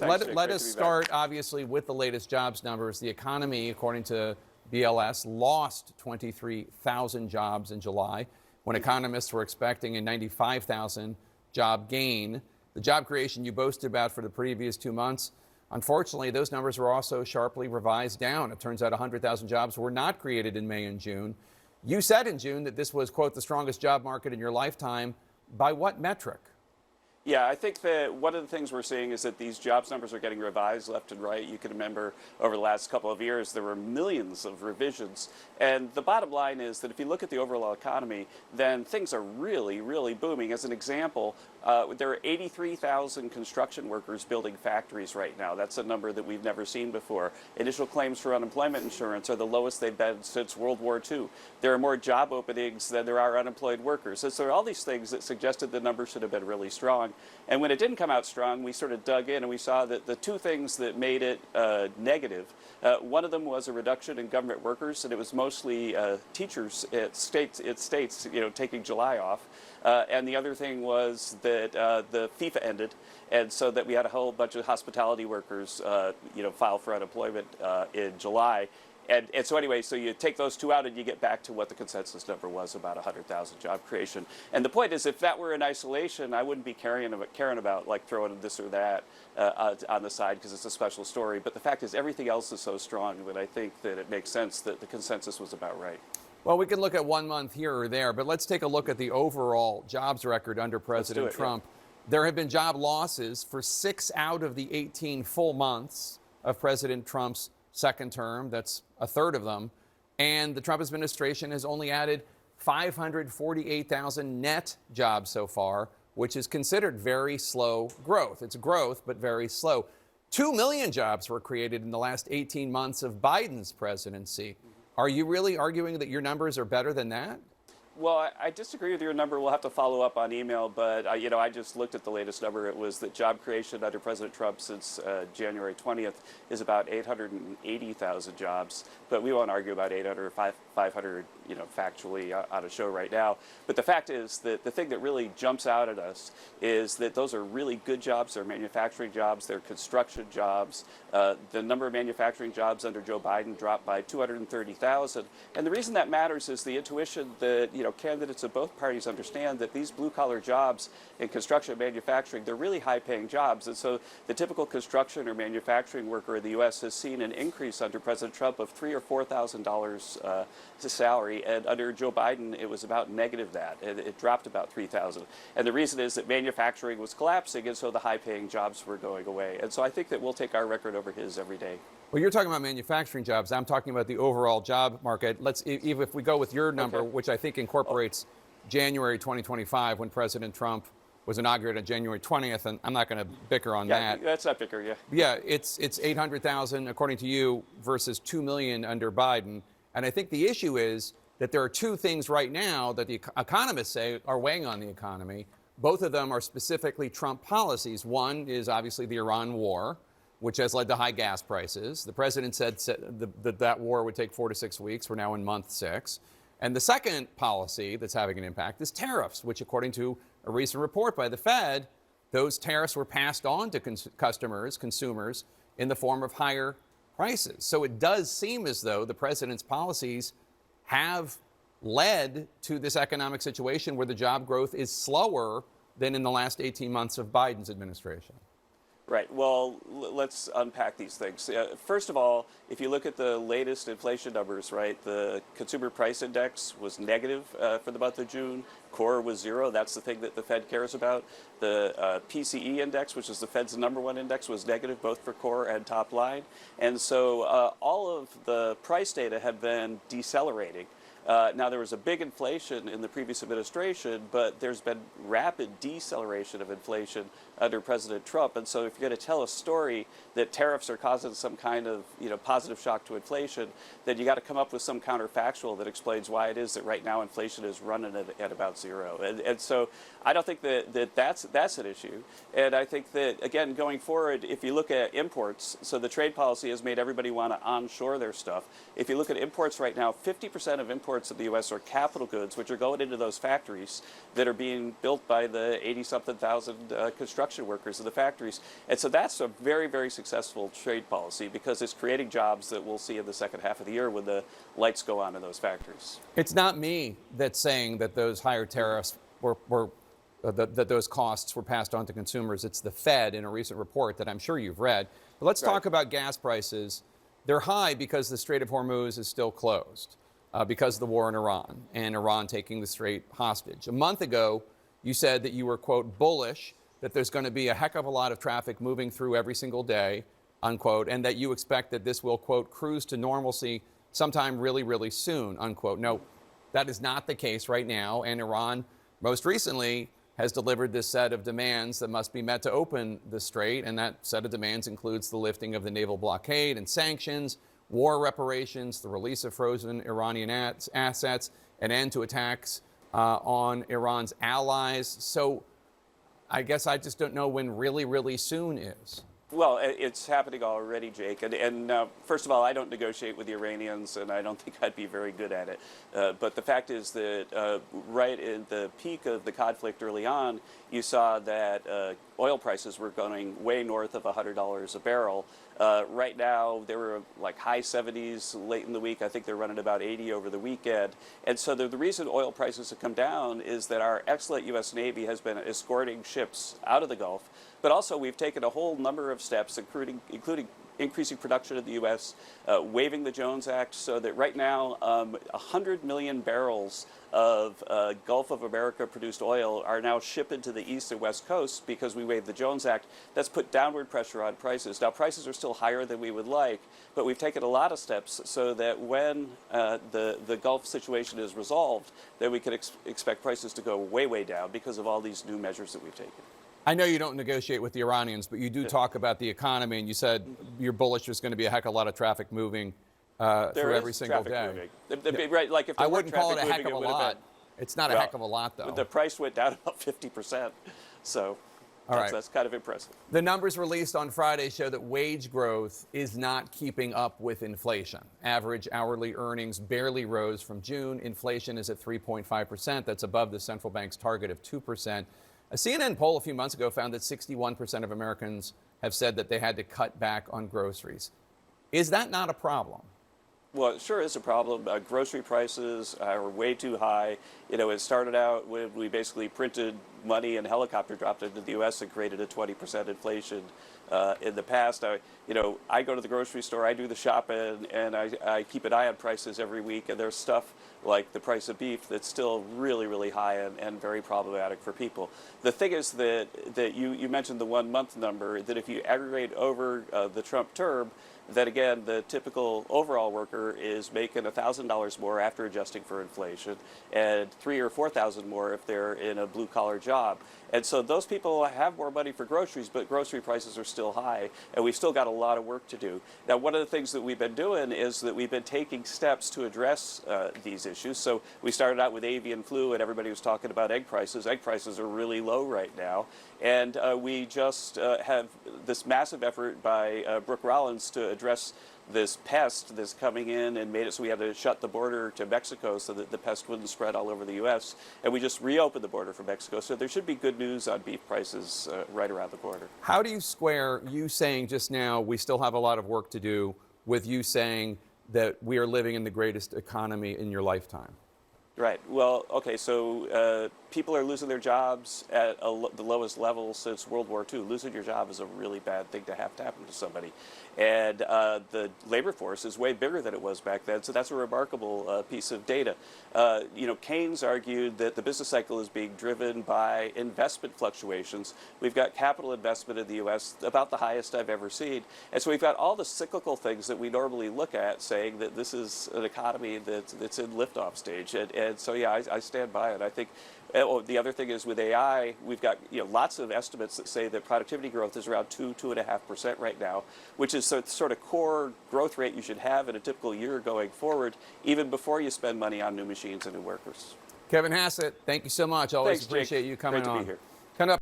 Let us start, obviously, with the latest jobs numbers. The economy, according to BLS, lost 23,000 jobs in July, when economists were expecting a 95,000 job gain. The job creation you boasted about for the previous 2 months, unfortunately, those numbers were also sharply revised down. It turns out 100,000 jobs were not created in May and June. You said in June that this was, quote, the strongest job market in your lifetime. By what metric? Yeah, I think that one of the things we're seeing is that these jobs numbers are getting revised left and right. You can remember over the last couple of years, there were millions of revisions. And the bottom line is that if you look at the overall economy, then things are really, really booming. As an example, there are 83,000 construction workers building factories right now. That's a number that we've never seen before. Initial claims for unemployment insurance are the lowest they've been since World War II. There are more job openings than there are unemployed workers. So there are all these things that suggested the numbers should have been really strong. And when it didn't come out strong, we sort of dug in and we saw that the two things that made it negative, one of them was a reduction in government workers, and it was mostly teachers at states, taking July off. And the other thing was that the FIFA ended, and so that we had a whole bunch of hospitality workers, file for unemployment in July. And so anyway, so you take those two out and you get back to what the consensus number was, about 100,000 job creation. And the point is, if that were in isolation, I wouldn't be caring about like throwing this or that on the side because it's a special story. But the fact is, everything else is so strong that I think that it makes sense that the consensus was about right. Well, we can look at 1 month here or there, but let's take a look at the overall jobs record under President Trump. Yeah. There have been job losses for 6 out of the 18 full months of President Trump's second term. That's a third of them. And the Trump administration has only added 548,000 net jobs so far, which is considered very slow growth. It's growth, but very slow. 2 million jobs were created in the last 18 months of Biden's presidency. Are you really arguing that your numbers are better than that? Well, I disagree with your number. We'll have to follow up on email, but I just looked at the latest number. It was that job creation under President Trump since January 20th is about 880,000 jobs. But we won't argue about 800 or 500, factually on a show right now. But the fact is that the thing that really jumps out at us is that those are really good jobs. They're manufacturing jobs. They're construction jobs. The number of manufacturing jobs under Joe Biden dropped by 230,000. And the reason that matters is the intuition that candidates of both parties understand that these blue-collar jobs in construction and manufacturing, they're really high-paying jobs. And so the typical construction or manufacturing worker in the U.S. has seen an increase under President Trump of $3,000 or $4,000 to salary. And under Joe Biden, it was about negative that. It dropped about $3,000. And the reason is that manufacturing was collapsing, and so the high-paying jobs were going away. And so I think that we'll take our record over his every day. Well, you're talking about manufacturing jobs. I'm talking about the overall job market. Even if we go with your number, which I think incorporates January 2025, when President Trump was inaugurated on January 20th, and I'm not going to bicker on that. That's not bicker, yeah. Yeah, it's 800,000, according to you, versus 2 million under Biden. And I think the issue is that there are two things right now that the economists say are weighing on the economy. Both of them are specifically Trump policies. One is obviously the Iran war, which has led to high gas prices. The president said that war would take 4 to 6 weeks. We're now in month 6. And the second policy that's having an impact is tariffs, which, according to a recent report by the Fed, those tariffs were passed on to consumers, in the form of higher prices. So it does seem as though the president's policies have led to this economic situation where the job growth is slower than in the last 18 months of Biden's administration. Right. Well, let's unpack these things. First of all, if you look at the latest inflation numbers, right, the consumer price index was negative for the month of June. Core was 0. That's the thing that the Fed cares about. The PCE index, which is the Fed's #1 index, was negative both for core and top line. And so all of the price data have been decelerating. Now, there was a big inflation in the previous administration, but there's been rapid deceleration of inflation under President Trump. And so if you're going to tell a story that tariffs are causing some kind of positive shock to inflation, then you got to come up with some counterfactual that explains why it is that right now inflation is running at about 0. And so I don't think that's an issue. And I think that, again, going forward, if you look at imports, so the trade policy has made everybody want to onshore their stuff. If you look at imports right now, 50% of imports in the U.S. are capital goods, which are going into those factories that are being built by the 80-something thousand construction construction workers in the factories. And so that's a very, very successful trade policy because it's creating jobs that we'll see in the second half of the year when the lights go on in those factories. It's not me that's saying that those higher tariffs that those costs were passed on to consumers. It's the Fed in a recent report that I'm sure you've read. But let's talk about gas prices. They're high because the Strait of Hormuz is still closed because of the war in Iran and Iran taking the Strait hostage. A month ago, you said that you were, quote, bullish, that there's going to be a heck of a lot of traffic moving through every single day, unquote, and that you expect that this will, quote, cruise to normalcy sometime really, really soon, unquote. No, that is not the case right now. And Iran, most recently, has delivered this set of demands that must be met to open the strait, and that set of demands includes the lifting of the naval blockade and sanctions, war reparations, the release of frozen Iranian assets, an end to attacks on Iran's allies. So I guess I just don't know when really, really soon is. Well, it's happening already, Jake. And first of all, I don't negotiate with the Iranians, and I don't think I'd be very good at it. But the fact is that right in the peak of the conflict early on, you saw that oil prices were going way north of $100 a barrel. Right now, they were like high 70s late in the week. I think they're running about 80 over the weekend. And so the reason oil prices have come down is that our excellent U.S. Navy has been escorting ships out of the Gulf. But also, we've taken a whole number of steps, including increasing production in the U.S., waiving the Jones Act, so that right now 100 million barrels of Gulf of America produced oil are now shipped into the East and West Coast because we waived the Jones Act. That's put downward pressure on prices. Now, prices are still higher than we would like, but we've taken a lot of steps so that when the Gulf situation is resolved, that we can expect prices to go way, way down because of all these new measures that we've taken. I know you don't negotiate with the Iranians, but you do talk about the economy, and you said you're bullish there's going to be a heck of a lot of traffic moving through every single day. Right, like if I wouldn't call it a heck of a lot. It's not a heck of a lot, though. The price went down about 50%, so that's kind of impressive. The numbers released on Friday show that wage growth is not keeping up with inflation. Average hourly earnings barely rose from June. Inflation is at 3.5%. That's above the central bank's target of 2%. A CNN poll a few months ago found that 61% of Americans have said that they had to cut back on groceries. Is that not a problem? Well, it sure is a problem. Grocery prices are way too high. You know, it started out when we basically printed money and helicopter dropped into the U.S. and created a 20% inflation. In the past, I go to the grocery store, I do the shopping, and I keep an eye on prices every week. And there's stuff like the price of beef that's still really, really high and very problematic for people. The thing is that you mentioned the 1 month number, that if you aggregate over the Trump term, that again, the typical overall worker is making $1,000 more after adjusting for inflation, and $3,000 or $4,000 more if they're in a blue-collar job. And so those people have more money for groceries, but grocery prices are still high, and we've still got a lot of work to do. Now, one of the things that we've been doing is that we've been taking steps to address these issues. So we started out with avian flu, and everybody was talking about egg prices. Egg prices are really low right now. And we just have this massive effort by Brooke Rollins to address this pest that's coming in and made it so we had to shut the border to Mexico so that the pest wouldn't spread all over the U.S. And we just reopened the border from Mexico. So there should be good news on beef prices right around the border. How do you square you saying just now we still have a lot of work to do with you saying that we are living in the greatest economy in your lifetime? Right. Well, okay, so people are losing their jobs at the lowest level since World War II. Losing your job is a really bad thing to happen to somebody. And the labor force is way bigger than it was back then, so that's a remarkable piece of data. Keynes argued that the business cycle is being driven by investment fluctuations. We've got capital investment in the U.S. about the highest I've ever seen. And so we've got all the cyclical things that we normally look at saying that this is an economy that's in liftoff stage. And so, yeah, I stand by it. I think the other thing is with AI, we've got lots of estimates that say that productivity growth is around 2.5% right now, which is the sort of core growth rate you should have in a typical year going forward, even before you spend money on new machines and new workers. Kevin Hassett, thank you so much. Always Thanks, appreciate Jake. you coming Great to on. be here.